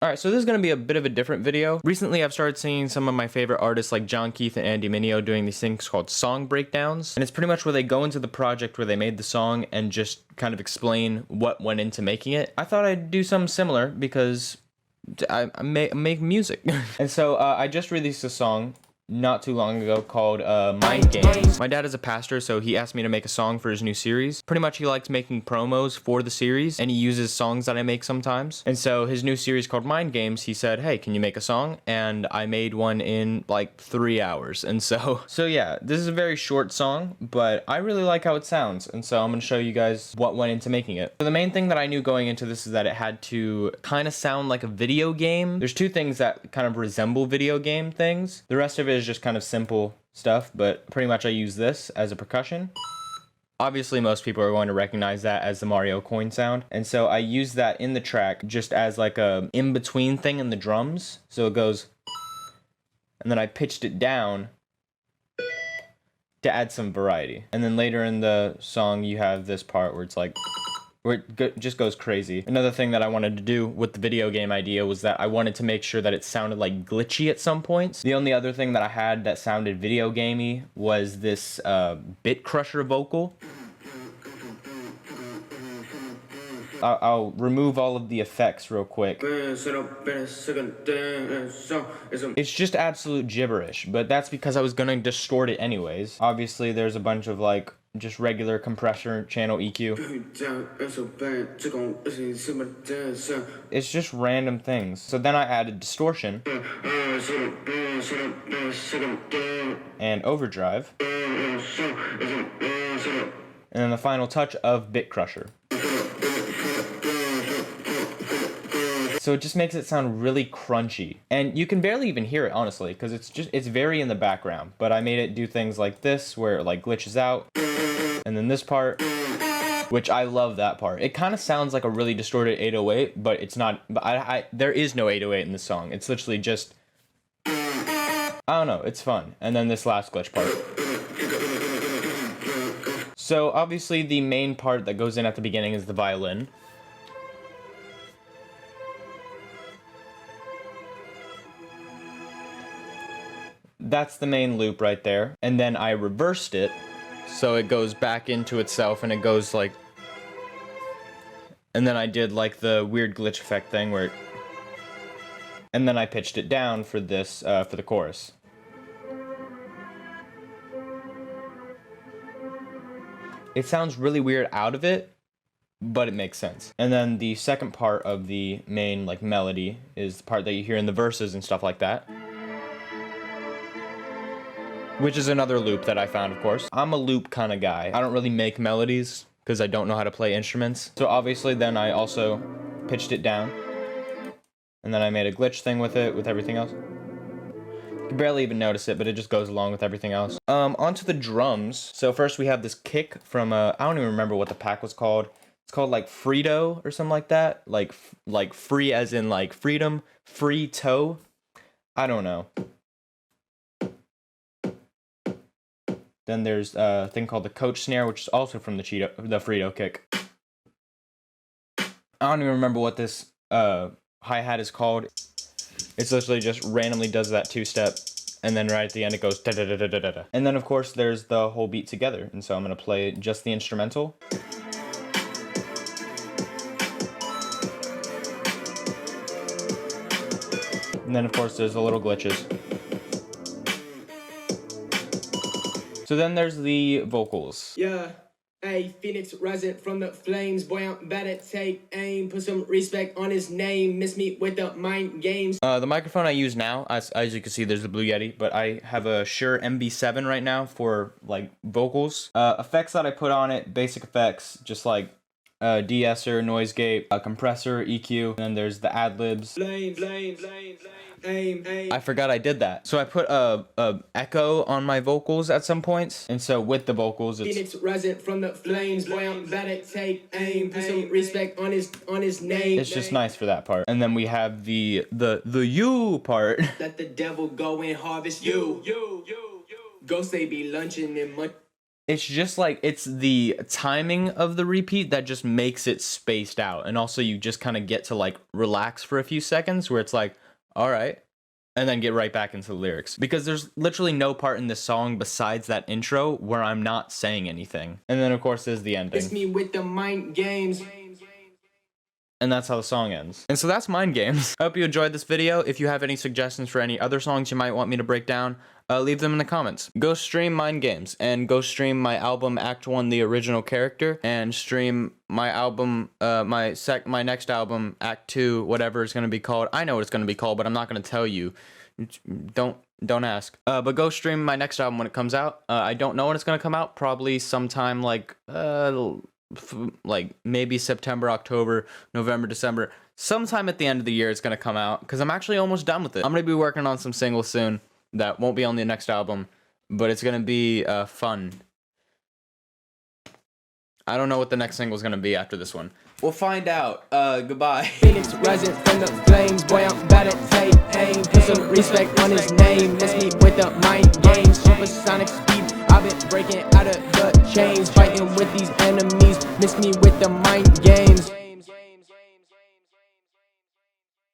Alright, so this is going to be a bit of a different video. Recently, I've started seeing some of my favorite artists like John Keith and Andy Mineo doing these things called song breakdowns. And it's pretty much where they go into the project where they made the song and just kind of explain what went into making it. I thought I'd do something similar because I make music. And so I just released a song not too long ago called Mind Games. My dad is a pastor, so he asked me to make a song for his new series. Pretty much he likes making promos for the series, and he uses songs that I make sometimes. And so his new series called Mind Games, he said, hey, can you make a song? And I made one in like 3 hours. And so yeah, this is a very short song, but I really like how it sounds. And so I'm gonna show you guys what went into making it. So the main thing that I knew going into this is that it had to kind of sound like a video game. There's two things that kind of resemble video game things. The rest of it is just kind of simple stuff, but pretty much I use this as a percussion. Obviously, most people are going to recognize that as the Mario coin sound. And so I use that in the track just as like a in-between thing in the drums. So it goes, and then I pitched it down to add some variety. And then later in the song, you have this part where it's like, where it just goes crazy. Another thing that I wanted to do with the video game idea was that I wanted to make sure that it sounded like glitchy at some points. The only other thing that I had that sounded video gamey was this Bit Crusher vocal. I'll remove all of the effects real quick. It's just absolute gibberish, but that's because I was gonna distort it anyways. Obviously, there's a bunch of like just regular compressor channel EQ. It's just random things. So then I added distortion and overdrive, and then the final touch of Bit Crusher. So it just makes it sound really crunchy. And you can barely even hear it, honestly, because it's very in the background. But I made it do things like this, where it like glitches out. And then this part, which I love that part. It kind of sounds like a really distorted 808, but it's not. But there is no 808 in this song. It's literally just, I don't know, it's fun. And then this last glitch part. So obviously the main part that goes in at the beginning is the violin. That's the main loop right there. And then I reversed it, so it goes back into itself and it goes like... And then I did like the weird glitch effect thing where... And then I pitched it down for this, for the chorus. It sounds really weird out of it, but it makes sense. And then the second part of the main like melody is the part that you hear in the verses and stuff like that. Which is another loop that I found, of course. I'm a loop kind of guy. I don't really make melodies because I don't know how to play instruments. So obviously then I also pitched it down. And then I made a glitch thing with it, with everything else. You can barely even notice it, but it just goes along with everything else. Onto the drums. So first we have this kick from, I don't even remember what the pack was called. It's called like Frito or something like that. Like free as in like freedom, free toe. I don't know. Then there's a thing called the Coach Snare, which is also from the Frito kick. I don't even remember what this hi-hat is called. It's literally just randomly does that two-step, and then right at the end it goes da-da-da-da-da-da. And then of course there's the whole beat together, and so I'm gonna play just the instrumental. And then of course there's the little glitches. So then there's the vocals. Yeah, hey, Phoenix rising from the flames. Boy, I'm about to take aim. Put some respect on his name. Miss me with the mind games. The microphone I use now, as you can see, there's the Blue Yeti, but I have a Shure MB7 right now for like vocals. Effects that I put on it, basic effects, just like de-esser, noise gate, a compressor, EQ, and then there's the ad-libs. I forgot I did that. So I put a echo on my vocals at some points, and so with the vocals, it's Phoenix rising from the flames. Boy, I'm about to take aim. Put some respect on his name. It's just nice for that part. And then we have the you part. Let the devil go and harvest you. Ghost they be lunching and much. It's just like, it's the timing of the repeat that just makes it spaced out. And also you just kind of get to like relax for a few seconds where it's like, all right, and then get right back into the lyrics. Because there's literally no part in this song besides that intro where I'm not saying anything. And then of course there's the ending. Miss me with the mind games. And that's how the song ends. And so that's Mind Games. I hope you enjoyed this video. If you have any suggestions for any other songs you might want me to break down, leave them in the comments. Go stream Mind Games, and go stream my album Act 1 The Original Character, and stream my album, my next album, Act 2, whatever it's gonna be called. I know what it's gonna be called, but I'm not gonna tell you. Don't ask. But go stream my next album when it comes out. I don't know when it's gonna come out. Probably sometime like maybe September, October, November, December. Sometime at the end of the year it's gonna come out, because I'm actually almost done with it. I'm gonna be working on some singles soon that won't be on the next album, but it's gonna be fun. I don't know what the next single is gonna be after this one. We'll find out. Goodbye. Phoenix rising from the flames, boy, I'm about to take aim. Put some respect on his name. Miss me with the mind games. Supersonic speed, I've been breaking out of the chains. Fighting with these enemies, miss me with the mind games.